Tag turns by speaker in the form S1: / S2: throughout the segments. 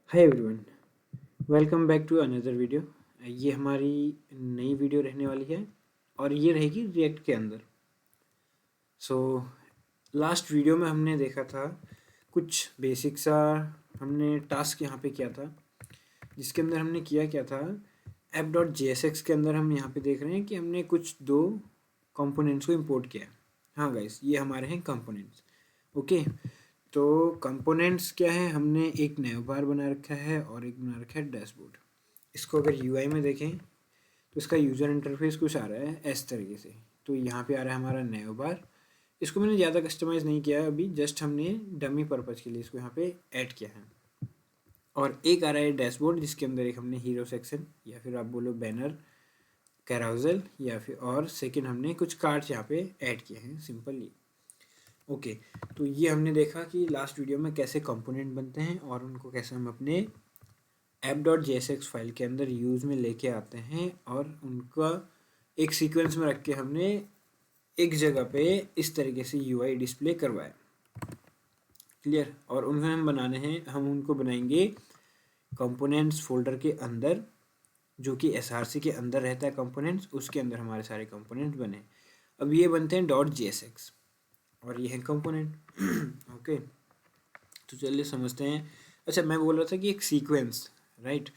S1: Hi everyone, welcome back to another video. ये हमारी नई वीडियो रहने वाली है और ये रहेगी रिएक्ट के अंदर। सो लास्ट वीडियो में हमने देखा था कुछ बेसिक सा, हमने टास्क यहाँ पे किया था जिसके अंदर हमने किया क्या था। App dot J S x के अंदर हम यहाँ पे देख रहे हैं कि हमने कुछ दो कंपोनेंट्स को इंपोर्ट किया है। हाँ गाइस, ये हमारे हैं कंपोनेंट्स। ओके, तो कंपोनेंट्स क्या है, हमने एक नैव बार बना रखा है और एक बना रखा है डैशबोर्ड। इसको अगर यूआई में देखें तो इसका यूज़र इंटरफेस कुछ आ रहा है इस तरीके से। तो यहाँ पे आ रहा है हमारा नैव बार। इसको मैंने ज़्यादा कस्टमाइज़ नहीं किया है अभी, जस्ट हमने डमी पर्पज़ के लिए इसको यहाँ पे ऐड किया है। और एक आ रहा है डैशबोर्ड जिसके अंदर एक हमने हीरो सेक्शन या फिर आप बोलो बैनर, कैराउजल या फिर और सेकंड हमने कुछ कार्ड्स यहाँ पे ऐड किए हैं सिंपली। ओके, तो ये हमने देखा कि लास्ट वीडियो में कैसे कंपोनेंट बनते हैं और उनको कैसे हम अपने app dot J S x file के अंदर यूज़ में लेके आते हैं और उनका एक सीक्वेंस में रख के हमने एक जगह पे इस तरीके से यूआई डिस्प्ले करवाया। क्लियर। और उन्हें हम बनाने हैं, हम उनको बनाएंगे कंपोनेंट्स फोल्डर के अंदर, जो कि एसआरसी के अंदर रहता है कंपोनेंट्स, उसके अंदर हमारे सारे कंपोनेंट्स बने। अब ये बनते हैं डॉट जे एस एक्स और ये है कंपोनेंट। ओके, तो चलिए समझते हैं। अच्छा, मैं बोल रहा था कि एक सीक्वेंस, राइट।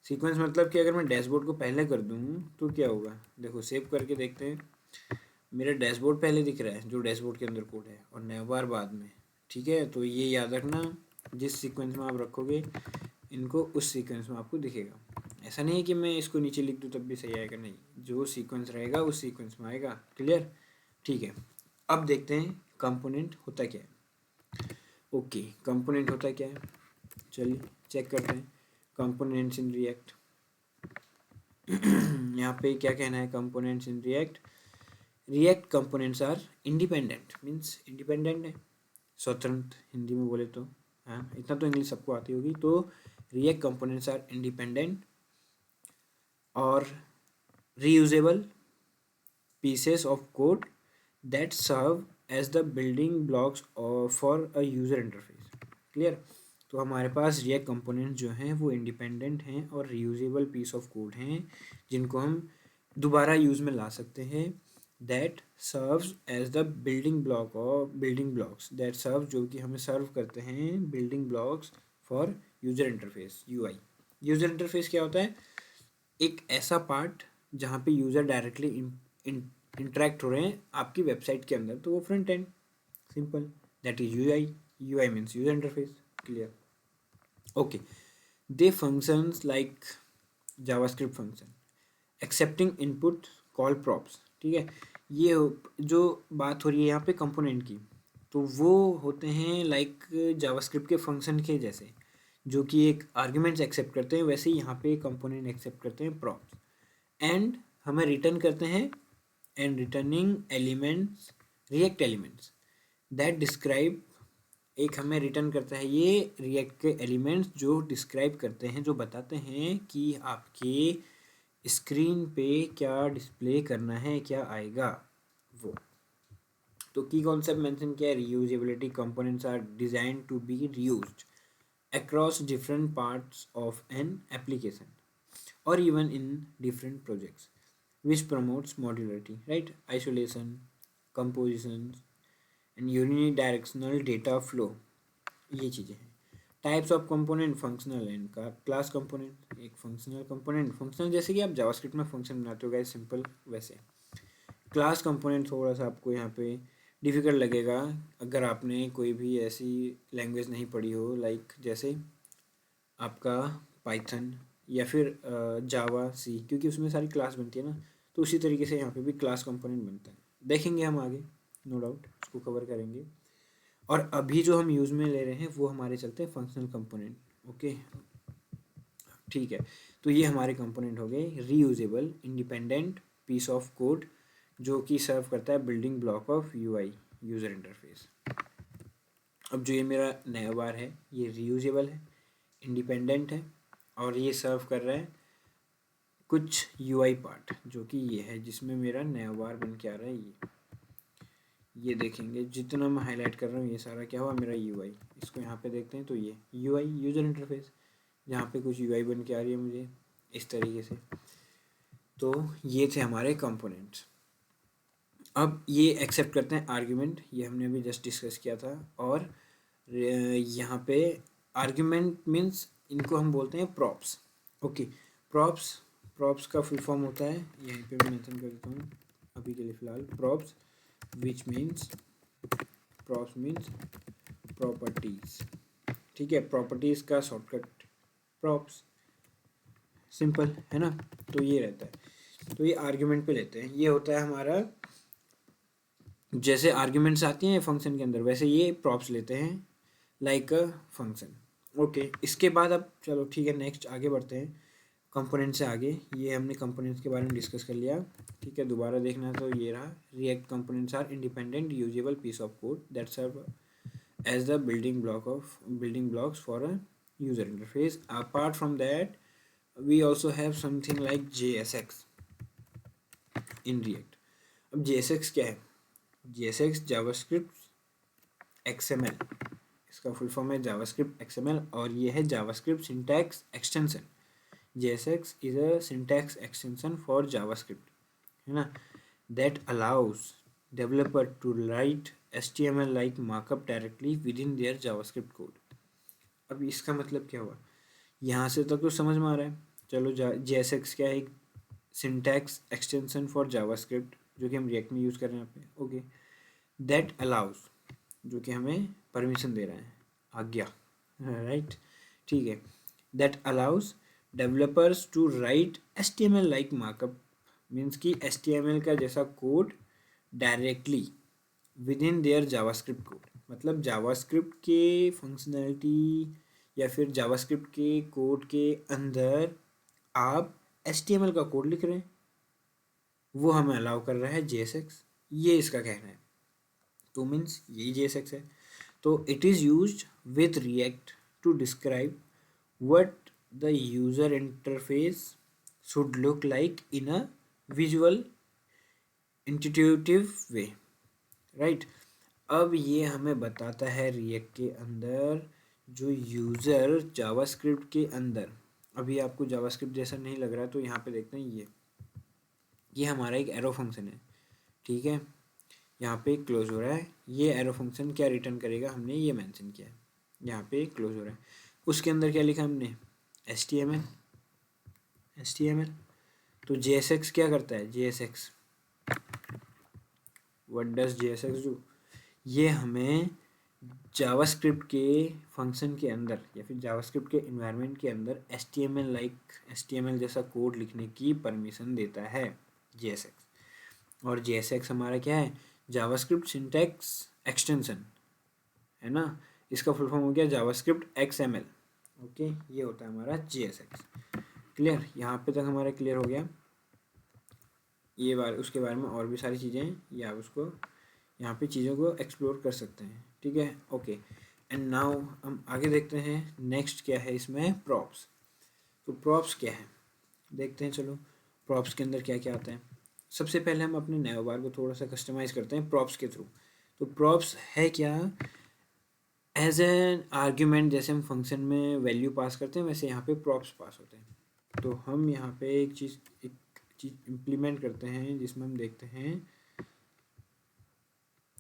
S1: सीक्वेंस मतलब कि अगर मैं डैशबोर्ड को पहले कर दूँ तो क्या होगा, देखो सेव करके देखते हैं। मेरा डैशबोर्ड पहले दिख रहा है, जो डैशबोर्ड के अंदर कोड है, और नैवबार बाद में। ठीक है, तो ये याद रखना, जिस सीक्वेंस में आप रखोगे इनको उस सीक्वेंस में आपको दिखेगा। ऐसा नहीं है कि मैं इसको नीचे लिख दूँ तब भी सही आएगा, नहीं, जो सीक्वेंस रहेगा उस सीक्वेंस में आएगा। क्लियर। ठीक है, अब देखते हैं कंपोनेंट होता क्या है। ओके, कंपोनेंट होता क्या है, चलिए चेक करते हैं। Components in React. यहाँ पे क्या कहना है, components in React. React components are independent, means independent है, स्वतंत्र हिंदी में बोले तो। हाँ, इतना तो इंग्लिश सबको आती होगी। तो रिएक्ट कंपोनेंट्स आर इंडिपेंडेंट और reusable pieces of code that serve as the building blocks for a user interface. Clear. तो हमारे पास रिएक्ट कंपोनेंट जो हैं वो इंडिपेंडेंट हैं और रीयूजेबल पीस ऑफ कोड हैं जिनको हम दोबारा यूज़ में ला सकते हैं। That serves as the building block और बिल्डिंग ब्लॉक्स दैट सर्व, जो कि हमें सर्व करते हैं building blocks for user interface, UI. User interface क्या होता है, एक ऐसा पार्ट जहाँ पे यूज़र डायरेक्टली इंटरेक्ट हो रहे हैं आपकी वेबसाइट के अंदर, तो वो front end, simple, that is UI. UI means user interface. Clear. Okay, they functions like JavaScript function accepting input call props. ठीक है, ये जो बात हो रही है यहाँ पे कंपोनेंट की, तो वो होते हैं लाइक जावास्क्रिप्ट के फंक्शन के जैसे, जो कि एक आर्ग्यूमेंट्स एक्सेप्ट करते हैं, वैसे ही यहाँ पे कंपोनेंट एक्सेप्ट करते हैं प्रॉप्स। एंड हमें रिटर्न करते हैं, and returning elements, react elements that describe, एक हमें रिटर्न करता है ये रिएक्ट के एलिमेंट्स जो डिस्क्राइब करते हैं, जो बताते हैं कि आपके स्क्रीन पे क्या डिस्प्ले करना है, क्या आएगा वो। तो की कॉन्सेप्ट मेंशन किया है, reusability. Components are designed to be reused across different parts of an application or even in different projects, which promotes modularity, right? Isolation, compositions, and unidirectional data flow, ये चीज़ें हैं। Types of component, functional and का class component. एक functional component, functional जैसे कि आप JavaScript में function बनाते हो गाइस, सिंपल वैसे। क्लास कंपोनेंट थोड़ा सा आपको यहाँ पे डिफ़िकल्ट लगेगा अगर आपने कोई भी ऐसी लैंग्वेज नहीं पढ़ी हो, लाइक जैसे आपका पाइथन या फिर जावा सी, क्योंकि उसमें सारी क्लास बनती है ना। तो उसी तरीके से यहाँ पे भी क्लास कंपोनेंट बनता है, देखेंगे हम आगे, नो डाउट उसको कवर करेंगे। और अभी जो हम यूज़ में ले रहे हैं वो हमारे चलते हैं फंक्शनल कंपोनेंट। ओके, ठीक है, तो ये हमारे कंपोनेंट हो गए reusable independent piece of code, जो कि सर्व करता है building block of UI, user interface. अब जो ये मेरा नया बार है ये रीयूजेबल है, इंडिपेंडेंट है, और ये सर्व कर रहा है कुछ यूआई पार्ट, जो कि ये है जिसमें मेरा नया बार बन के आ रहा है। ये देखेंगे जितना मैं हाईलाइट कर रहा हूँ ये सारा क्या हुआ, मेरा यूआई। इसको यहाँ पे देखते हैं तो ये यूआई, यूज़र इंटरफेस। जहाँ पे कुछ यूआई बन के आ रही है मुझे इस तरीके से। तो ये थे हमारे कंपोनेंट्स। अब ये एक्सेप्ट करते हैं आर्ग्यूमेंट, ये हमने अभी जस्ट डिस्कस किया था। और यहाँ पे आर्ग्यूमेंट मीन्स इनको हम बोलते हैं प्रॉप्स। ओके, प्रॉप्स, प्रॉप्स का फुल फॉर्म होता है, यहीं पे मैं मेंशन कर देता हूँ अभी के लिए फ़िलहाल, props which means, props means properties. ठीक है, प्रॉपर्टीज़ का शॉर्टकट प्रॉप्स, सिंपल है ना। तो ये रहता है। तो ये आर्ग्यूमेंट पे लेते हैं, ये होता है हमारा, जैसे आर्ग्यूमेंट्स आती हैं फंक्शन के अंदर वैसे ये प्रॉप्स लेते हैं लाइक अ फंक्शन। ओके, इसके बाद अब चलो ठीक है, नेक्स्ट आगे बढ़ते हैं कंपोनेंट से आगे। ये हमने कंपोनेंट्स के बारे में डिस्कस कर लिया। ठीक है, दोबारा देखना है तो ये रहा, React components are independent usable piece of code that serve as the building blocks for a user interface. Apart from that, we also have something like JSX in React. अब JSX क्या है? JSX जावास्क्रिप्ट XML, इसका full form है JavaScript XML, और ये है JavaScript syntax extension. JSX is a syntax extension for JavaScript, है ना, that allows developer to write HTML like markup directly within their JavaScript code. अब इसका मतलब क्या हुआ, यहाँ से तक तो समझ में आ रहा है। चलो JSX क्या है, एक सिंटैक्स एक्सटेंशन फॉर जावास्क्रिप्ट जो कि हम रिएक्ट में यूज़ कर रहे हैं यहाँ पे। ओके, दैट अलाउज, जो कि हमें परमिशन दे रहा है, आज्ञा, राइट, ठीक है। That allows developers to write HTML like markup, means कि HTML का जैसा code directly with in their JavaScript code, मतलब जावास्क्रिप्ट के फंक्शनैलिटी या फिर जावास्क्रिप्ट के कोड के अंदर आप HTML का कोड लिख रहे हैं, वो हमें अलाउ कर रहा है JSX, ये इसका कहना है। तो मीन्स यही JSX है। तो it is used with React to describe what the user interface should look like in a visual intuitive way, right. अब ये हमें बताता है रिएक्ट के अंदर जो यूज़र जावास्क्रिप्ट के अंदर, अभी आपको जावास्क्रिप्ट जैसा नहीं लग रहा है तो यहाँ पे देखते हैं, ये हमारा एक एरो फंक्शन है, ठीक है, यहाँ पे क्लोज हो रहा है। ये एरो फंक्शन क्या रिटर्न करेगा हमने ये मेंशन किया है, यहाँ पे क्लोज हो रहा है। उसके अंदर क्या लिखा हमने, HTML। तो JSX क्या करता है, JSX, what does JSX do, ये हमें जावास्क्रिप्ट के फंक्शन के अंदर या फिर जावास्क्रिप्ट के इन्वायरमेंट के अंदर HTML जैसा कोड लिखने की परमिशन देता है JSX। और JSX हमारा क्या है, जावास्क्रिप्ट सिंटैक्स एक्सटेंशन, है ना, इसका फुल फॉर्म हो गया जावास्क्रिप्ट XML। ओके, ये होता है हमारा JSX। क्लियर, यहाँ पे तक हमारा क्लियर हो गया। ये उसके बारे में और भी सारी चीज़ें हैं, या आप उसको यहाँ पे चीज़ों को एक्सप्लोर कर सकते हैं, ठीक है। ओके, एंड नाउ हम आगे देखते हैं नेक्स्ट क्या है इसमें, प्रॉप्स। तो प्रॉप्स क्या है देखते हैं, चलो प्रॉप्स के अंदर क्या क्या आता है। सबसे पहले हम अपने नेवबार को थोड़ा सा कस्टमाइज़ करते हैं प्रॉप्स के थ्रू। तो प्रॉप्स है क्या, एज एन आर्ग्यूमेंट, जैसे हम फंक्शन में वैल्यू पास करते हैं वैसे यहाँ पे प्रॉप्स पास होते हैं। तो हम यहाँ पे एक चीज़ इम्प्लीमेंट करते हैं जिसमें हम देखते हैं,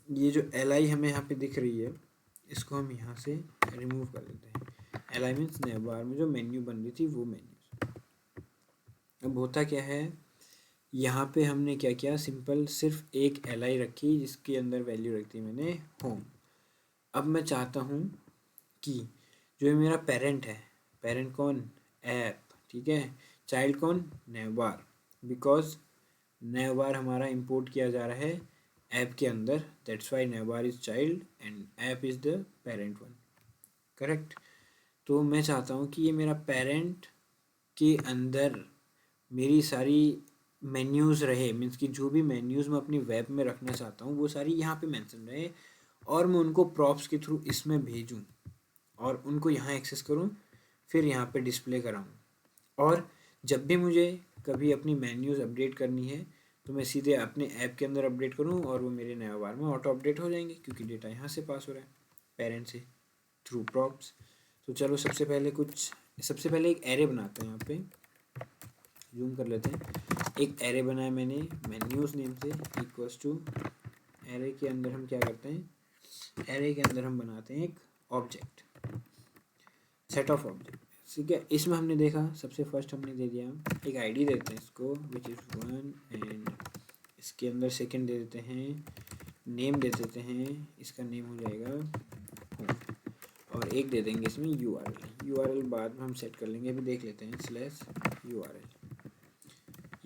S1: ये जो li हमें यहाँ पे दिख रही है इसको हम यहाँ से रिमूव कर देते हैं। li मीन्स नेवबार में जो मेन्यू बन रही थी वो मेन्यू। अब होता क्या है, यहाँ पे हमने क्या किया, सिंपल सिर्फ एक li रखी जिसके अंदर वैल्यू रखी मैंने होम। अब मैं चाहता हूँ कि जो ये मेरा पेरेंट है, पेरेंट कौन, ऐप, ठीक है, चाइल्ड कौन, नेवबार, बिकॉज नेवबार हमारा इंपोर्ट किया जा रहा है ऐप के अंदर, that's why navbar is child and app is the parent one, correct. तो मैं चाहता हूँ कि ये मेरा पेरेंट के अंदर मेरी सारी मेन्यूज़ रहे, मीन्स कि जो भी मेन्यूज़ मैं अपनी वेब में रखना चाहता हूँ वो सारी यहाँ पे मेंशन रहे, और मैं उनको प्रॉप्स के थ्रू इसमें भेजूँ और उनको यहाँ एक्सेस करूँ, फिर यहाँ पे डिस्प्ले कराऊँ। और जब भी मुझे कभी अपनी मेन्यूज़ अपडेट करनी है तो मैं सीधे अपने ऐप के अंदर अपडेट करूँ और वो मेरे नेवबार में ऑटो अपडेट हो जाएंगे, क्योंकि डेटा यहाँ से पास हो रहा है पेरेंट से थ्रू प्रॉप्स। तो चलो सबसे पहले कुछ सबसे पहले एक एरे बनाते हैं, यहाँ पे जूम कर लेते हैं। एक एरे बनाया मैंने मेन्यूज नेम से, इक्वल्स टू एरे के अंदर हम क्या करते हैं, एरे के अंदर हम बनाते हैं एक ऑब्जेक्ट, सेट ऑफ ऑब्जेक्ट, ठीक है। इसमें हमने देखा सबसे फर्स्ट हमने दे दिया एक आईडी देते हैं इसको विच इज़ 1, एंड इसके अंदर सेकंड दे देते हैं, नेम दे देते हैं, इसका नेम हो जाएगा होम, और एक दे देंगे इसमें यूआरएल बाद में हम सेट कर लेंगे, अभी देख लेते हैं /URL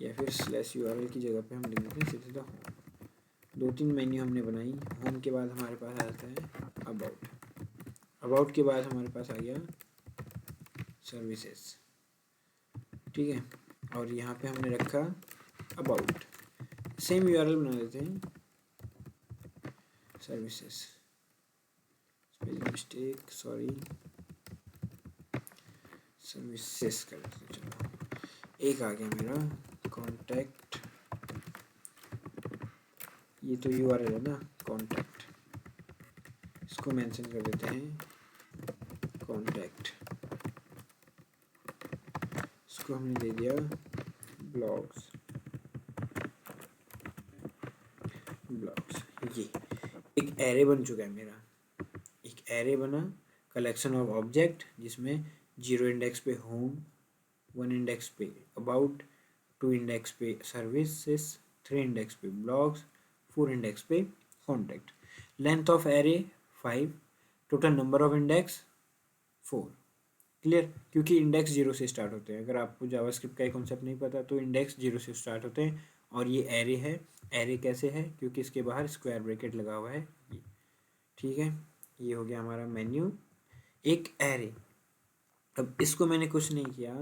S1: या फिर /URL की जगह पे हम लिख देते हैं सीधा होम। 2-3 मेन्यू हमने बनाई। होम के बाद हमारे पास आता है अबाउट के बाद हमारे पास आ गया सर्विसेज, ठीक है, और यहाँ पे हमने रखा अबाउट, सेम यूआरएल बना देते हैं services, spelling mistake sorry, services कर देते हैं। चलो एक आ गया मेरा कॉन्टैक्ट, ये तो यूआरएल है ना कॉन्टैक्ट, इसको मेंशन कर देते हैं कॉन्टैक्ट, इसको हमने दे दिया ब्लॉग्स। ये एक एरे बन चुका है मेरा, एक एरे बना कलेक्शन ऑफ ऑब्जेक्ट जिसमें 0 इंडेक्स पे होम, 1 इंडेक्स पे अबाउट, 2 इंडेक्स पे सर्विसेज, 3 इंडेक्स पे ब्लॉग्स, 4 इंडेक्स पे contact. Length of array 5, total number of index 4। Clear, क्योंकि इंडेक्स 0 से स्टार्ट होते हैं। अगर आपको जावास्क्रिप्ट का एक कॉन्सेप्ट नहीं पता तो इंडेक्स 0 से स्टार्ट होते हैं, और ये एरे है। एरे कैसे है, क्योंकि इसके बाहर स्क्वायर ब्रैकेट लगा हुआ है ये, ठीक है। ये हो गया हमारा मेन्यू, एक एरे। अब इसको मैंने कुछ नहीं किया,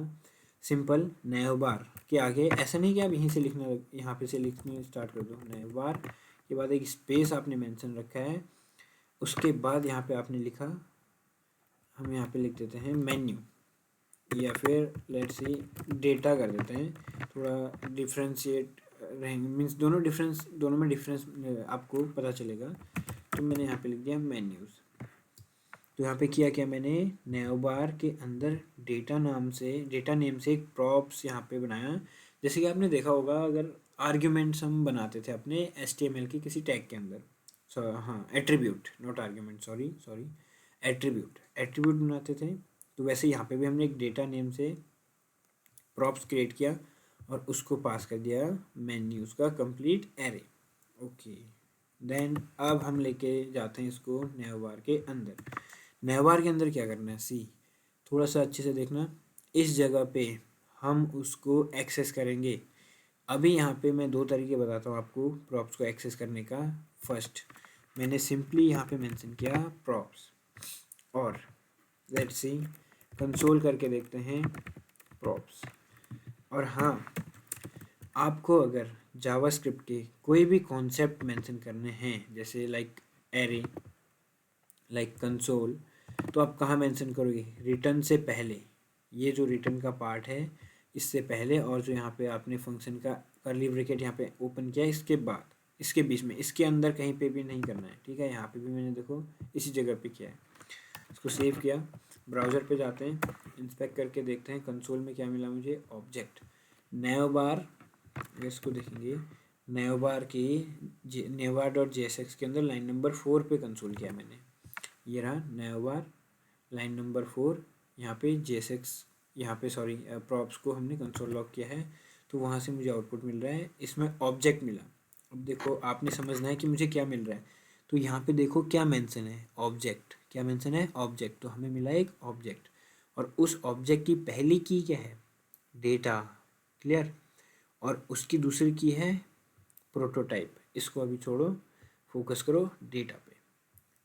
S1: सिंपल नैव बार के आगे ऐसा नहीं कि आप यहीं से लिखना, यहाँ पे से लिखने स्टार्ट कर दो। नैव बार के बाद एक स्पेस आपने मेंशन रखा है, उसके बाद यहाँ पे आपने लिखा, हम यहाँ पे लिख देते हैं मेन्यू, या फिर लेट्स सी डेटा कर देते हैं, थोड़ा डिफ्रेंशिएट रहेंगे, मीन्स दोनों में डिफरेंस आपको पता चलेगा। तो मैंने यहाँ पे लिख दिया मेन्यूज़। तो यहाँ पे किया क्या मैंने, नैव बार के अंदर डेटा नेम से एक प्रॉप्स यहाँ पे बनाया। जैसे कि आपने देखा होगा, अगर आर्ग्यूमेंट्स हम बनाते थे अपने HTML के किसी टैग के अंदर, हाँ attribute, not argument, sorry attribute बनाते थे, तो वैसे यहाँ पे भी हमने एक डेटा नेम से प्रॉप्स क्रिएट किया और उसको पास कर दिया मेन्यूज़ का कंप्लीट एरे। ओके, देन अब हम लेके जाते हैं इसको नैव बार के अंदर। नैव बार के अंदर क्या करना है, थोड़ा सा अच्छे से देखना, इस जगह पे हम उसको एक्सेस करेंगे। अभी यहाँ पे मैं 2 तरीके बताता हूँ आपको प्रॉप्स को एक्सेस करने का। फर्स्ट, मैंने सिंपली यहाँ पे मेंशन किया प्रॉप्स, और लेट्स सी कंसोल करके देखते हैं प्रॉप्स। और हाँ, आपको अगर जावास्क्रिप्ट के कोई भी कॉन्सेप्ट मेंशन करने हैं, जैसे लाइक एरे, लाइक कंसोल, तो आप कहाँ मेंशन करोगे, रिटर्न से पहले। ये जो रिटर्न का पार्ट है इससे पहले, और जो यहाँ पे आपने फंक्शन का कर्ली ब्रैकेट यहाँ पे ओपन किया इसके बाद, इसके बीच में, इसके अंदर कहीं पे भी नहीं करना है, ठीक है। यहाँ पे भी मैंने देखो इसी जगह पे किया है। इसको सेव किया, ब्राउज़र पे जाते हैं, इंस्पेक्ट करके देखते हैं कंसोल में क्या मिला मुझे, ऑब्जेक्ट नैव बार। इसको देखेंगे नैव बार की navbar.jsx के अंदर लाइन नंबर 4 पे कंसोल किया मैंने, ये रहा नैव बार लाइन नंबर 4, यहाँ पे JSX, यहाँ पे सॉरी प्रॉप्स को हमने कंसोल लॉग किया है, तो वहाँ से मुझे आउटपुट मिल रहा है, इसमें ऑब्जेक्ट मिला। अब देखो आपने समझना है कि मुझे क्या मिल रहा है, तो यहाँ पे देखो क्या मेंशन है, ऑब्जेक्ट, क्या मेंशन है, ऑब्जेक्ट। तो हमें मिला एक ऑब्जेक्ट, और उस ऑब्जेक्ट की पहली की क्या है, डेटा, क्लियर, और उसकी दूसरी की है प्रोटोटाइप। इसको अभी छोड़ो, फोकस करो डेटा पे।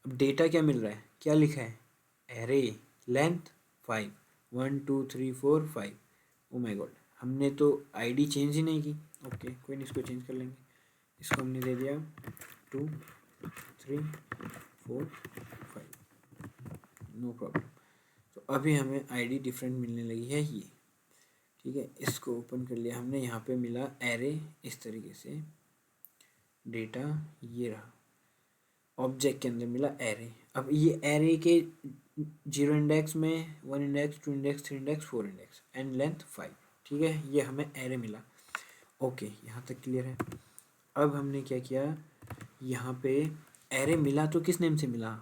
S1: अब डेटा क्या मिल रहा है, क्या लिखा है, array length 5, 1 2 3 4 5। Oh my God, हमने तो आईडी चेंज ही नहीं की। ओके कोई नहीं, इसको चेंज कर लेंगे। इसको हमने दे दिया 2 3 4 5, नो प्रॉब्लम। तो अभी हमें आईडी डिफरेंट मिलने लगी है ये, ठीक है। इसको ओपन कर लिया हमने, यहाँ पे मिला एरे इस तरीके से, डेटा ये रहा, ऑब्जेक्ट के अंदर मिला एरे। अब ये एरे के 0 इंडेक्स में 1 index 2 index 3 index 4 index and length 5, ठीक है, ये हमें एरे मिला। ओके, यहाँ तक क्लियर है। अब हमने क्या किया, यहाँ पे एरे मिला तो किस नेम से मिला,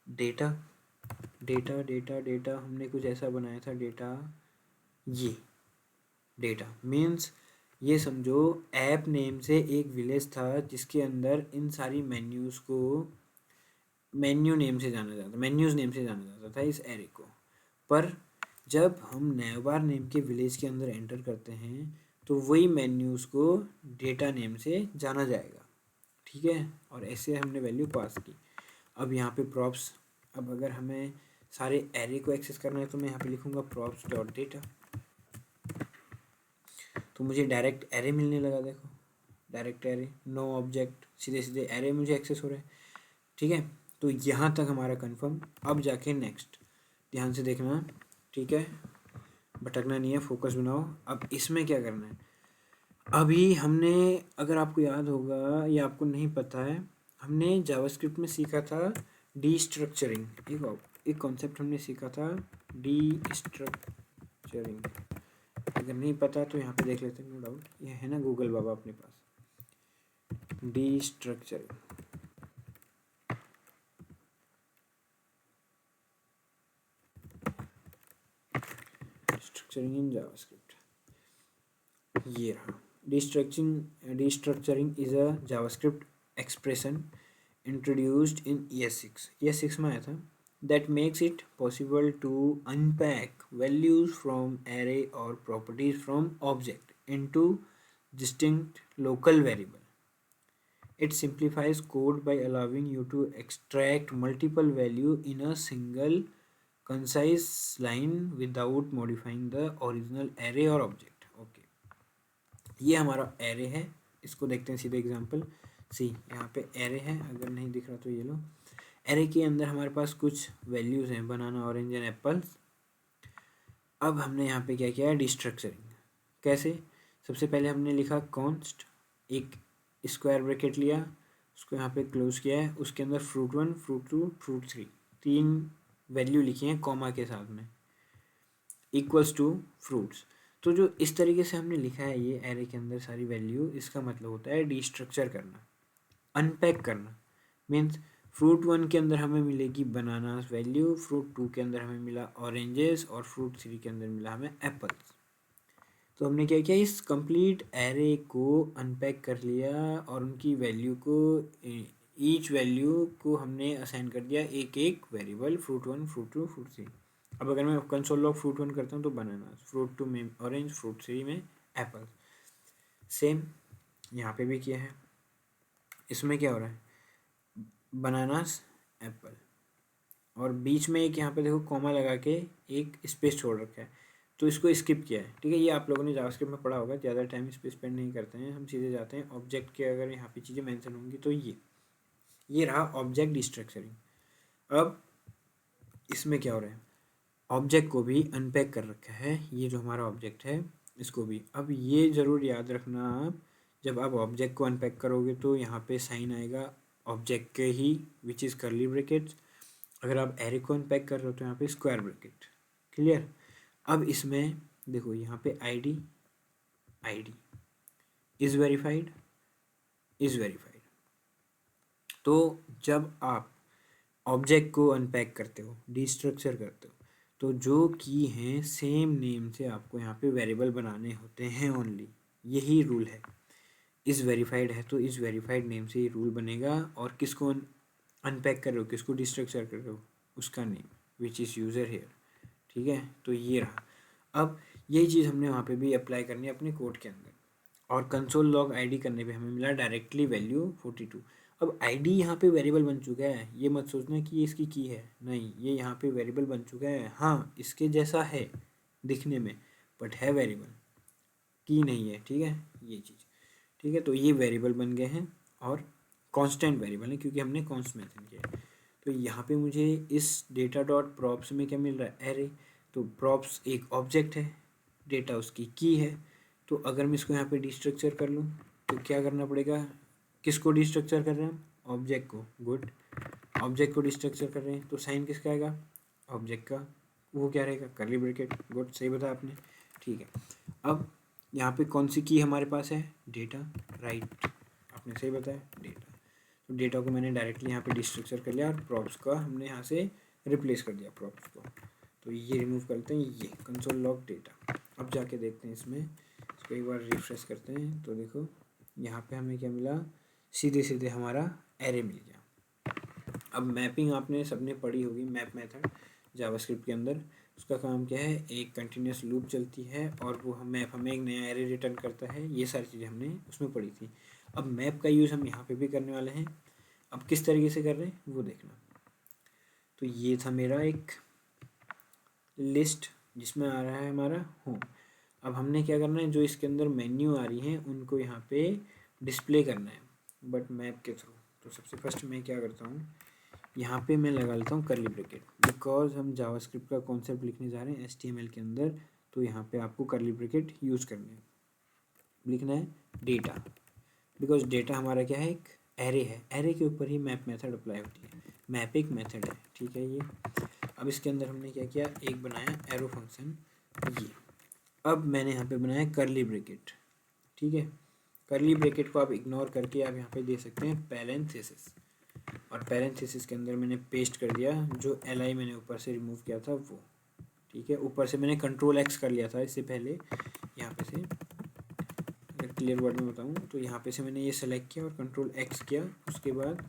S1: डेटा डेटा डेटा डेटा, हमने कुछ ऐसा बनाया था डेटा, ये डेटा मीन्स ये समझो ऐप नेम से एक विलेज था जिसके अंदर इन सारी मेन्यूज़ को मेन्यू नेम से जाना जाता, मेन्यूज़ नेम से जाना जाता था इस एरे को। पर जब हम नेवार नेम के विलेज के अंदर एंटर करते हैं तो वही मेन्यूज़ को डेटा नेम से जाना जाएगा, ठीक है, और ऐसे हमने वैल्यू पास की। अब यहाँ पे प्रॉप्स, अब अगर हमें सारे एरे को एक्सेस करना है तो मैं यहाँ पे लिखूँगा प्रॉप्स डॉट डेटा, तो मुझे डायरेक्ट एरे मिलने लगा। देखो डायरेक्ट एरे, नो ऑब्जेक्ट, सीधे सीधे एरे मुझे एक्सेस हो रहा है, ठीक है। तो यहाँ तक हमारा कंफर्म। अब जाके नेक्स्ट ध्यान से देखना, ठीक है, भटकना नहीं है, फोकस बनाओ। अब इसमें क्या करना है, अभी हमने, अगर आपको याद होगा या आपको नहीं पता है, हमने जावास्क्रिप्ट में सीखा था डीस्ट्रक्चरिंग, एक कॉन्सेप्ट हमने सीखा था डीस्ट्रक्चरिंग। अगर नहीं पता तो यहाँ पे देख लेते हैं, नो डाउट, ये है ना गूगल बाबा अपने पास, डीस्ट्रक्चरिंग। स्ट्रक्चरिंग इन जावास्क्रिप्ट, ये रहा। Destructuring is a JavaScript expression introduced in ES6, ES6 में आया था, that makes it possible to unpack values from array or properties from object into distinct local variable. It simplifies code by allowing you to extract multiple value in a single concise line without modifying the original array or object. Okay, ये हमारा array है, इसको देखते हैं सीधे example सी। यहाँ पे array है, अगर नहीं दिख रहा तो ये लो, एरे के अंदर हमारे पास कुछ वैल्यूज़ हैं, बनाना, ऑरेंज एंड एप्पल्स। अब हमने यहाँ पे क्या किया है, डिस्ट्रक्चरिंग। कैसे, सबसे पहले हमने लिखा कॉन्स्ट, एक स्क्वायर ब्रैकेट लिया, उसको यहाँ पे क्लोज किया है, उसके अंदर फ्रूट 1 फ्रूट 2 फ्रूट 3 तीन वैल्यू लिखी हैं कॉमा के साथ में, इक्वल्स टू फ्रूट्स। तो जो इस तरीके से हमने लिखा है ये एरे के अंदर सारी वैल्यू, इसका मतलब होता है डिस्ट्रक्चर करना, अनपैक करना। मीन्स फ्रूट 1 के अंदर हमें मिलेगी बनानास वैल्यू, फ्रूट 2 के अंदर हमें मिला ऑरेंजेस, और फ्रूट 3 के अंदर मिला हमें एप्पल्स। तो हमने क्या किया, इस कंप्लीट एरे को अनपैक कर लिया और उनकी वैल्यू को, ईच वैल्यू को हमने असाइन कर दिया एक एक वेरिएबल, फ्रूट 1 फ्रूट 2 फ्रूट 3। अब अगर मैं कंसोल लॉग फ्रूट 1 करता हूँ तो बनाना, फ्रूट 2 में ऑरेंज, फ्रूट 3 में एप्पल। सेम यहाँ पे भी किया है। इसमें क्या हो रहा है, बनानास एप्पल, और बीच में एक यहाँ पे देखो कॉमा लगा के एक स्पेस छोड़ रखा है, तो इसको स्किप किया है, ठीक है। ये आप लोगों ने जावास्क्रिप्ट में पढ़ा होगा, ज़्यादा टाइम इस पर स्पेंड नहीं करते हैं, हम सीधे जाते हैं ऑब्जेक्ट के। अगर यहाँ पे चीज़ें मेंशन होंगी तो ये रहा ऑब्जेक्ट डिस्ट्रक्चरिंग। अब इसमें क्या हो रहा है, ऑब्जेक्ट को भी अनपैक कर रखा है, ये जो हमारा ऑब्जेक्ट है इसको भी। अब ये ज़रूर याद रखना, आप जब आप ऑब्जेक्ट को अनपैक करोगे तो यहाँ पे साइन आएगा ऑब्जेक्ट के ही, विच इज़ करली ब्रैकेट्स। अगर आप एरे को अनपैक कर रहे हो तो यहाँ पे स्क्वायर ब्रैकेट। क्लियर। अब इसमें देखो यहाँ पे आईडी इज़ वेरीफाइड, तो जब आप ऑब्जेक्ट को अनपैक करते हो, डिस्ट्रक्चर करते हो, तो जो की हैं सेम नेम से आपको यहाँ पे वेरिएबल बनाने होते हैं ओनली, यही रूल है। इज़ वेरीफाइड है तो इज़ वेरीफाइड नेम से ही रूल बनेगा, और किसको अनपैक कर रहे हो, किसको डिस्ट्रक्चर कर रहे हो, उसका name which is user here, ठीक है। तो ये रहा। अब यही चीज़ हमने वहाँ पे भी अप्लाई करनी है अपने कोड के अंदर, और कंसोल लॉग आईडी करने पे हमें मिला डायरेक्टली वैल्यू 42। अब आईडी यहाँ पे वेरिएबल बन चुका है, ये मत सोचना कि ये इसकी की है, नहीं, ये यहाँ पे वेरिएबल बन चुका है। हाँ, इसके जैसा है दिखने में, बट है वेरिएबल, की नहीं है, ठीक है, ये चीज़, ठीक है। तो ये वेरिएबल बन गए हैं और कांस्टेंट वेरिएबल है क्योंकि हमने कॉन्स्ट मेंशन किया है। तो यहाँ पे मुझे इस डेटा डॉट प्रॉप्स में क्या मिल रहा है, एरे। तो प्रॉप्स एक ऑब्जेक्ट है, डेटा उसकी की है। तो अगर मैं इसको यहाँ पे डिस्ट्रक्चर कर लूँ तो क्या करना पड़ेगा, किसको डिस्ट्रक्चर कर रहे हैं हम, ऑब्जेक्ट को। गुड। ऑब्जेक्ट को डिस्ट्रक्चर कर रहे हैं तो साइन किसका आएगा, ऑब्जेक्ट का, वो क्या रहेगा, कर्ली ब्रैकेट। गुड, सही बताया आपने। ठीक है, अब यहाँ पे कौन सी की हमारे पास है, डेटा, राइट, आपने सही बताया, डेटा। तो डेटा को मैंने डायरेक्टली यहाँ पे डिस्ट्रक्चर कर लिया और प्रॉप्स का हमने यहाँ से रिप्लेस कर दिया प्रॉप्स को। तो ये रिमूव करते हैं, ये कंसोल लॉग डेटा। अब जाके देखते हैं इसमें, इसको एक बार रिफ्रेश करते हैं तो देखो यहाँ पे हमें क्या मिला, सीधे सीधे हमारा एरे मिल गया। अब मैपिंग आपने सबने पढ़ी होगी, मैप मेथड जावास्क्रिप्ट के अंदर, उसका काम क्या है, एक कंटिन्यूस लूप चलती है और वो मैप हमें एक नया एरे रिटर्न करता है। ये सारी चीज़ें हमने उसमें पढ़ी थी। अब मैप का यूज़ हम यहाँ पे भी करने वाले हैं। अब किस तरीके से कर रहे हैं वो देखना। तो ये था मेरा एक लिस्ट जिसमें आ रहा है हमारा होम। अब हमने क्या करना है, जो इसके अंदर मेन्यू आ रही हैं उनको यहाँ पे डिस्प्ले करना है, बट मैप के थ्रू। तो सबसे फर्स्ट मैं क्या करता हूँ, यहाँ पे मैं लगा लेता हूँ कर्ली ब्रैकेट, बिकॉज हम जावास्क्रिप्ट का कॉन्सेप्ट लिखने जा रहे हैं HTML के अंदर। तो यहाँ पे आपको कर्ली ब्रैकेट यूज़ करना है, लिखना है डेटा, बिकॉज डेटा हमारा क्या है, एक एरे है, एरे के ऊपर ही मैप मेथड अप्लाई होती है। मैप एक मेथड है, ठीक है ये। अब इसके अंदर हमने क्या किया, एक बनाया एरो फंक्शन ये। अब मैंने यहाँ पे बनाया कर्ली ब्रैकेट, ठीक है। कर्ली ब्रैकेट को आप इग्नोर करके आप यहाँ पे दे सकते हैं पैरेंथेसिस, और पैरेंथेसिस के अंदर मैंने पेस्ट कर दिया जो li मैंने ऊपर से रिमूव किया था वो, ठीक है। ऊपर से मैंने कंट्रोल X कर लिया था इससे पहले, यहाँ पे से अगर क्लियर वर्ड में बताऊँ तो यहाँ पे से मैंने ये सेलेक्ट किया और कंट्रोल X किया, उसके बाद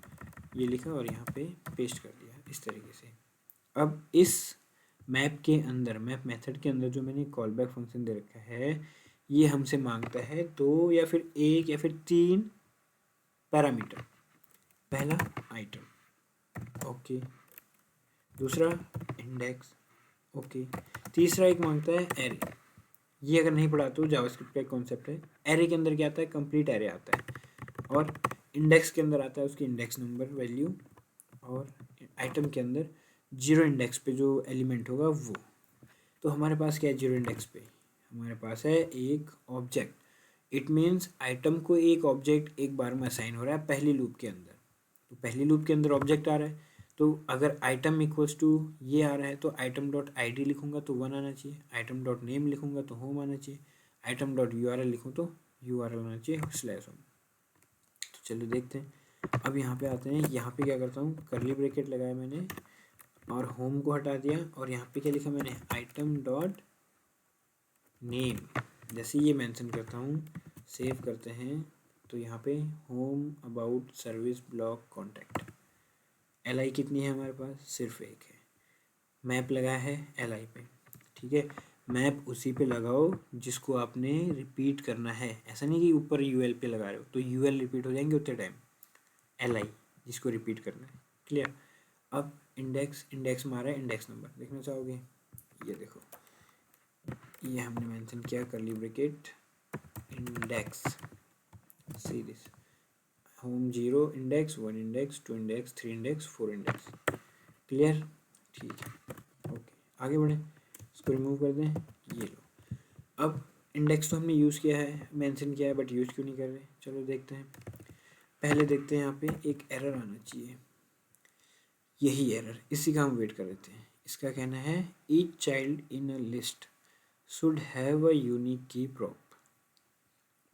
S1: ये लिखा और यहाँ पे पेस्ट कर दिया इस तरीके से। अब इस मैप के अंदर, मैप मेथड के अंदर जो मैंने कॉल बैक फंक्शन दे रखा है, ये हमसे मांगता है 2 या फिर 1 या फिर 3 पैरामीटर। पहला आइटम, ओके, दूसरा इंडेक्स, ओके, तीसरा एक मांगता है एरे। ये अगर नहीं पढ़ा तो जावास्क्रिप्ट का एक कॉन्सेप्ट है, एरे के अंदर क्या आता है, कंप्लीट एरे आता है, और इंडेक्स के अंदर आता है उसकी इंडेक्स नंबर वैल्यू, और आइटम के अंदर जीरो इंडेक्स पे जो एलिमेंट होगा वो। तो हमारे पास क्या है, जीरो इंडेक्स पे हमारे पास है एक ऑब्जेक्ट। इट मीन्स आइटम को एक ऑब्जेक्ट एक बार में असाइन हो रहा है पहली लूप के अंदर। तो पहली लूप के अंदर ऑब्जेक्ट आ रहा है, तो अगर आइटम इक्वल्स टू ये आ रहा है तो आइटम डॉट ID लिखूंगा तो 1 आना चाहिए, आइटम डॉट नेम लिखूंगा तो होम आना चाहिए, आइटम डॉट URL लिखूँ तो URL आना चाहिए /home। तो चलो देखते हैं। अब यहाँ पे आते हैं, यहाँ पे क्या करता हूँ, कर्ली ब्रैकेट लगाया मैंने और होम को हटा दिया, और यहाँ पे क्या लिखा मैंने, आइटम डॉट नेम। जैसे ये मेंशन करता हूँ, सेव करते हैं, तो यहाँ पे home about service block contact, LI कितनी है हमारे पास, सिर्फ एक है। मैप लगाया है LI पे, ठीक है। मैप उसी पे लगाओ जिसको आपने रिपीट करना है, ऐसा नहीं कि ऊपर UL पे लगा रहे हो तो UL रिपीट हो जाएंगे उतने टाइम, LI जिसको रिपीट करना है, क्लियर। अब इंडेक्स, इंडेक्स मारा है इंडेक्स नंबर, देखना चाहोगे, ये देखो, ये हमने मेंशन किया curly bracket index series, home 0 index, 1 index, 2 index, 3 index, 4 index, clear, ठीक है, ओके। आगे बढ़े, इसको रिमूव कर दें, ये लो। अब इंडेक्स तो हमने यूज़ किया है, मेंशन किया है, बट यूज़ क्यों नहीं कर रहे, चलो देखते हैं। पहले देखते हैं, यहाँ पे एक एरर आना चाहिए, यही एरर, इसी का हम वेट कर रहे थे। इसका कहना है each child in a list should have a unique की प्रॉप।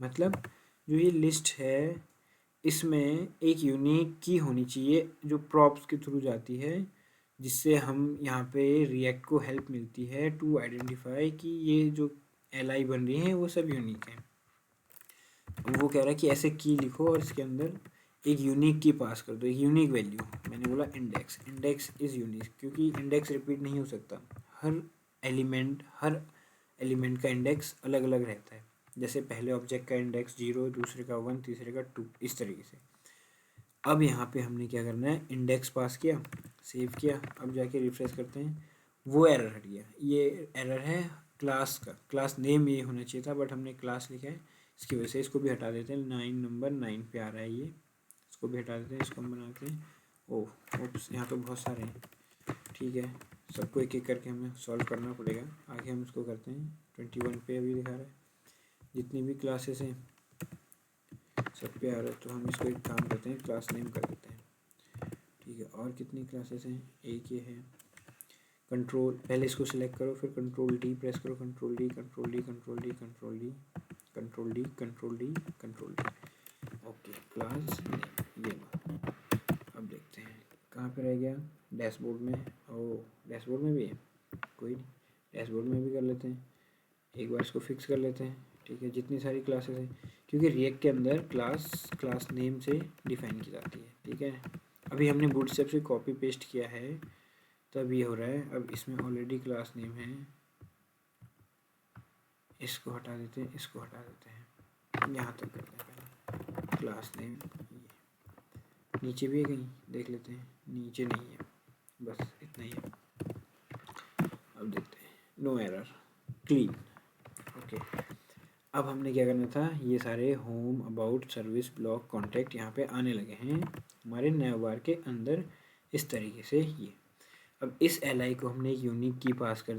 S1: मतलब जो ये लिस्ट है इसमें एक यूनिक की होनी चाहिए जो प्रॉप्स के थ्रू जाती है, जिससे हम यहाँ पे रिएक्ट को हेल्प मिलती है टू आइडेंटिफाई कि ये जो LI बन रही हैं वो सब यूनिक हैं। वो कह रहा है कि ऐसे की लिखो और इसके अंदर एक यूनिक की पास कर दो, एक यूनिक वैल्यू। मैंने बोला इंडेक्स, इंडेक्स इज़ यूनिक, क्योंकि इंडेक्स रिपीट नहीं हो सकता, हर एलिमेंट का इंडेक्स अलग अलग रहता है। जैसे पहले ऑब्जेक्ट का इंडेक्स 0, दूसरे का 1, तीसरे का 2, इस तरीके से। अब यहाँ पे हमने क्या करना है, इंडेक्स पास किया, सेव किया, अब जाके रिफ्रेश करते हैं, वो एरर हट गया। ये एरर है क्लास का, क्लास नेम ये होना चाहिए था बट हमने क्लास लिखा है, इसकी वजह से इसको भी हटा देते हैं। 9 नंबर 9 पे आ रहा है ये, इसको भी हटा देते हैं, इसको हम बनाते हैं। ओह ओप्स, यहाँ तो बहुत सारे हैं, ठीक है, सबको एक एक करके हमें सॉल्व करना पड़ेगा। आगे हम इसको करते हैं, 21 पे अभी दिखा रहा है, जितनी भी क्लासेस हैं सब पे आ रहा है, तो हम इसको एक काम करते हैं, क्लास नेम कर देते हैं, ठीक ठीक है, और कितनी क्लासेस हैं, एक ये है। कंट्रोल, पहले इसको सिलेक्ट करो, फिर कंट्रोल डी प्रेस करो, control D, control D, control D, control D, control D, control D, control D. Okay, class ये लो। अब देखते हैं कहाँ पे रह गया, डैशबोर्ड में। ओ, डैशबोर्ड में भी है, कोई नहीं, डैशबोर्ड में भी कर लेते हैं। एक बार इसको फिक्स कर लेते हैं। ठीक है, जितनी सारी क्लासेस हैं, क्योंकि रिएक्ट के अंदर क्लास नेम से डिफाइन की जाती है। ठीक है, अभी हमने बूटस्ट्रैप से कॉपी पेस्ट किया है तब ये हो रहा है। अब इसमें ऑलरेडी क्लास नेम है, इसको हटा देते हैं, इसको हटा देते हैं, यहाँ तक करते हैं पहले। क्लास नेम ये नीचे भी है कहीं, देख लेते हैं, नीचे नहीं है, बस इतना ही है। अब देखते हैं, नो एरर, क्लीन। ओके, अब हमने क्या करना था, ये सारे home, about, service, blog, contact यहाँ पे आने लगे हैं हमारे नैव बार के अंदर इस तरीके से। ये अब इस एल को हमने एक यूनिक की पास कर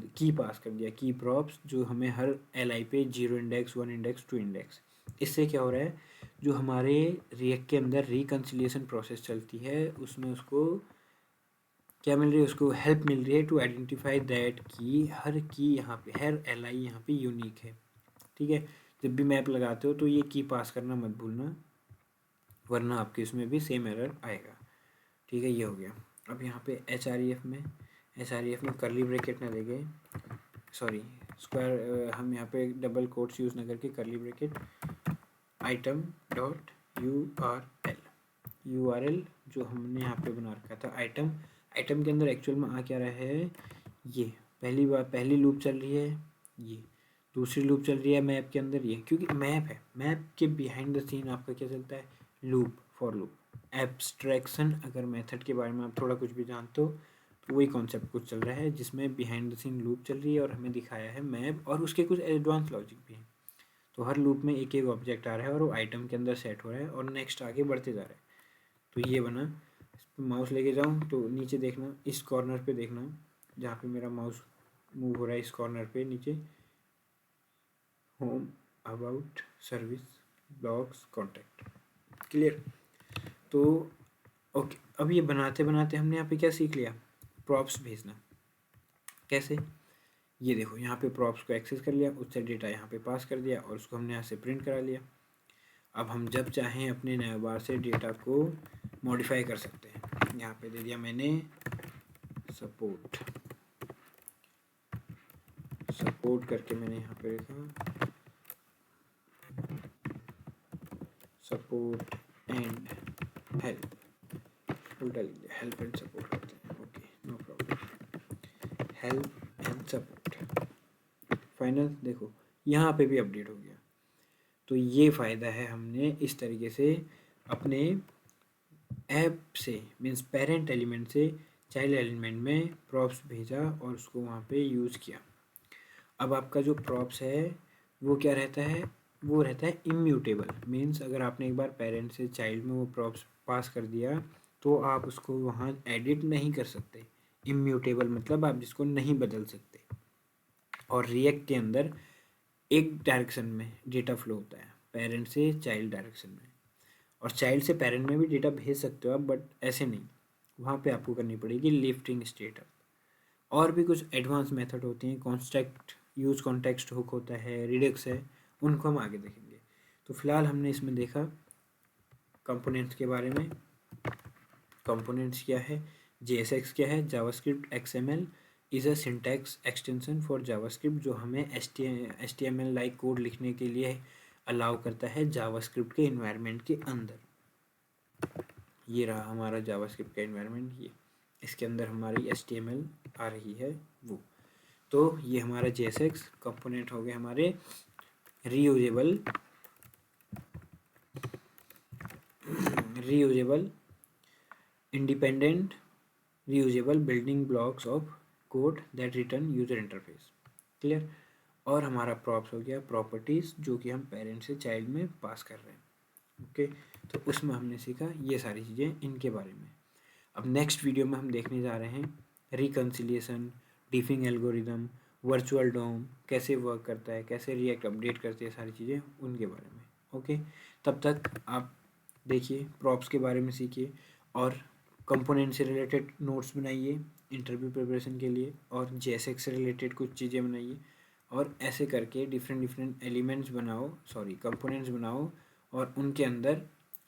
S1: दिया, की प्रॉप्स, जो हमें हर एल पे 0 इंडेक्स, 1 इंडेक्स, 2 इंडेक्स। इससे क्या हो रहा है, जो हमारे रिएक्ट के अंदर रिकन्सिलिएशन प्रोसेस चलती है उसमें उसको क्या मिल रही है, उसको हेल्प मिल रही है टू आइडेंटिफाई दैट की यहाँ पे, हर एल यहाँ पे यूनिक है। ठीक है, जब भी मैप लगाते हो तो ये की पास करना मत भूलना, वरना आपके इसमें भी सेम एरर आएगा। ठीक है, ये हो गया। अब यहाँ पे एच आर ई एफ में करली ब्रैकेट ना देंगे, सॉरी स्क्वायर, हम यहाँ पे डबल कोट्स यूज़ ना करके करली bracket, item dot U R L जो हमने यहाँ पे बना रखा था आइटम के अंदर एक्चुअल में आ क्या रहा है, ये पहली लूप चल रही है, ये दूसरी लूप चल रही है मैप के अंदर, ये क्योंकि मैप है, मैप के बिहाइंड द सीन आपका क्या चलता है, लूप, फॉर लूप। एब्स्ट्रैक्शन, अगर मेथड के बारे में आप थोड़ा कुछ भी जानते हो तो वही कॉन्सेप्ट कुछ चल रहा है, जिसमें बिहाइंड द सीन लूप चल रही है और हमें दिखाया है मैप, और उसके कुछ एडवांस लॉजिक भी है। तो हर लूप में एक एक ऑब्जेक्ट आ रहा है और वो आइटम के अंदर सेट हो रहा है और नेक्स्ट आगे बढ़ते जा रहा है। तो ये बना, इस पर माउस लेके जाऊँ तो नीचे देखना, इस कॉर्नर पे देखना, जहाँ पे मेरा माउस मूव हो रहा है, इस कॉर्नर पे नीचे home, about, service, blogs, contact. Clear? तो ओके, अब ये बनाते बनाते हमने यहाँ पे क्या सीख लिया, प्रॉप्स भेजना कैसे। ये देखो, यहाँ पे प्रॉप्स को एक्सेस कर लिया, उससे डेटा यहाँ पे पास कर दिया और उसको हमने यहाँ से प्रिंट करा लिया। अब हम जब चाहें अपने नैव बार से डेटा को मॉडिफाई कर सकते हैं। यहाँ पे दे दिया मैंने सपोर्ट करके मैंने यहाँ पे लिखा सपोर्ट एंड हेल्प, उल्टा लिख दिया, हेल्प एंड सपोर्ट करते हैं। Okay, no problem, help and support final. देखो यहाँ पे भी अपडेट हो गया। तो ये फ़ायदा है, हमने इस तरीके से अपने ऐप से, मीन्स पेरेंट एलिमेंट से चाइल्ड एलिमेंट में प्रॉप्स भेजा और उसको वहाँ पे यूज़ किया। अब आपका जो प्रॉप्स है वो क्या रहता है, वो रहता है इम्यूटेबल। मीन्स अगर आपने एक बार पेरेंट से चाइल्ड में वो प्रॉप्स पास कर दिया तो आप उसको वहाँ एडिट नहीं कर सकते। इम्यूटेबल मतलब आप जिसको नहीं बदल सकते। और रिएक्ट के अंदर एक डायरेक्शन में डेटा फ्लो होता है, पेरेंट से चाइल्ड डायरेक्शन में, और चाइल्ड से पेरेंट में भी डेटा भेज सकते हो आप, बट ऐसे नहीं, वहाँ पे आपको करनी पड़ेगी लिफ्टिंग स्टेटस। और भी कुछ एडवांस मेथड होती हैं, कॉन्स्टेक्ट यूज कॉन्टेक्स्ट हुक होता है, रिडक्स है, उनको हम आगे देखेंगे। तो फिलहाल हमने इसमें देखा कंपोनेंट्स के बारे में। कंपोनेंट्स क्या है, JSX क्या है, JavaScript XML is a syntax extension for JavaScript, जो हमें HTML लाइक कोड लिखने के लिए अलाउ करता है जावास्क्रिप्ट के इन्वायरमेंट के अंदर। ये रहा हमारा जावास्क्रिप्ट का इन्वायरमेंट, ये इसके अंदर हमारी HTML आ रही है वो। तो ये हमारा JSX कंपोनेंट हो गए हमारे reusable independent reusable building blocks of code that return user interface. Clear? और हमारा प्रॉप्स हो गया प्रॉपर्टीज़, जो कि हम पेरेंट से चाइल्ड में पास कर रहे हैं। ओके, तो उसमें हमने सीखा ये सारी चीज़ें इनके बारे में। अब नेक्स्ट वीडियो में हम देखने जा रहे हैं रिकन्सिलिएशन, डिफिंग एल्गोरिदम, वर्चुअल डोम कैसे वर्क करता है, कैसे रिएक्ट अपडेट करते हैं, सारी चीज़ें उनके बारे में। ओके, तब तक आप देखिए, प्रॉप्स के बारे में सीखिए और कंपोनेंट से रिलेटेड नोट्स बनाइए इंटरव्यू प्रिपरेशन के लिए, और जेएसएक्स से रिलेटेड कुछ चीज़ें बनाइए, और ऐसे करके डिफरेंट एलिमेंट्स बनाओ, सॉरी कंपोनेंट्स बनाओ, और उनके अंदर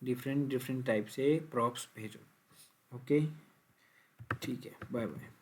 S1: डिफरेंट टाइप से प्रॉप्स भेजो। ओके, ठीक है, बाय बाय।